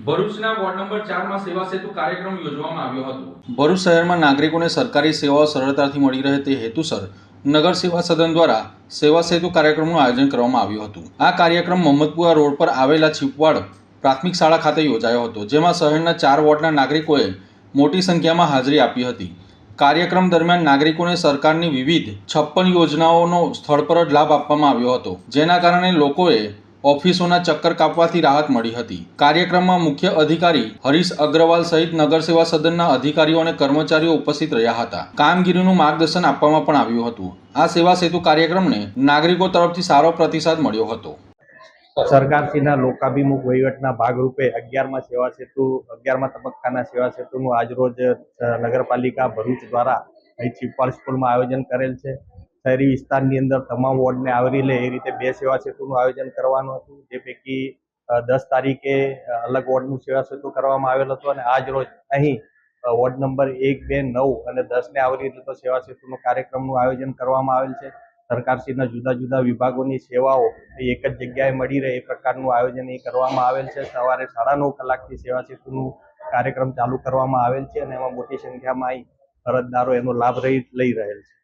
ભરૂચના ward number 4 માં સેવા સેતુ કાર્યક્રમ યોજવામાં આવ્યો હતો। ભરૂચ શહેરમાં નાગરિકોને સરકારી સેવાઓ સરળતાથી મળી રહે તે હેતુસર નગર સેવા સદન દ્વારા સેવા સેતુ કાર્યક્રમનું આયોજન કરવામાં આવ્યું હતું। આ કાર્યક્રમ મોહમ્મદપુરા રોડ પર આવેલા છીપવાડ પ્રાથમિક શાળા ખાતે યોજાયો હતો, જેમાં શહેરના 4 વોર્ડના નાગરિકોએ મોટી સંખ્યામાં હાજરી આપી હતી। કાર્યક્રમ દરમિયાન નાગરિકોને સરકારની વિવિધ 56 યોજનાઓનો સ્થળ પર જ લાભ આપવામાં આવ્યો હતો, જેના કારણે લોકોએ ઓફિસોના ચક્કર કાપવાથી રાહત મળી હતી। કાર્યક્રમમાં મુખ્ય અધિકારી હરીશ અગ્રવાલ સહિત નગર સેવા સદનના અધિકારીઓ અને કર્મચારીઓ ઉપસ્થિત રહ્યા હતા। કામગીરીનું માર્ગદર્શન આપવામાં પણ આવ્યું હતું। આ સેવા સેતુ કાર્યક્રમને નાગરિકો તરફથી સારો પ્રતિસાદ મળ્યો હતો। સરકારશ્રીના લોકાભિમુખ વહીવટના ભાગરૂપે 11મા સેવા સેતુ 11મા તબક્કાના સેવા સેતુનું આજરોજ નગરપાલિકા ભરૂચ દ્વારા અહીં છીપવાડ સ્કૂલમાં આયોજન કરેલ છે। શહેરી વિસ્તારની અંદર તમામ વોર્ડને આવરી લે એ રીતે 2 સેવા સેતુનું આયોજન કરવાનું હતું, જે પૈકી 10 તારીખે અલગ વોર્ડનું સેવા સેતુ કરવામાં આવેલ હતું અને આજ રોજ અહીં વોર્ડ નંબર 1, 2, 9 અને 10ને આવરી લેતો સેવા સેતુનું કાર્યક્રમનું આયોજન કરવામાં આવેલ છે। સરકારશ્રીના જુદા જુદા વિભાગોની સેવાઓ એક જ જગ્યાએ મળી રહે એ પ્રકારનું આયોજન અહીં કરવામાં આવેલ છે। સવારે 9:30 કલાકથી સેવા સેતુનું કાર્યક્રમ ચાલુ કરવામાં આવેલ છે અને એમાં મોટી સંખ્યામાં અહીં અરજદારો એનો લાભ લઈ રહેલ છે।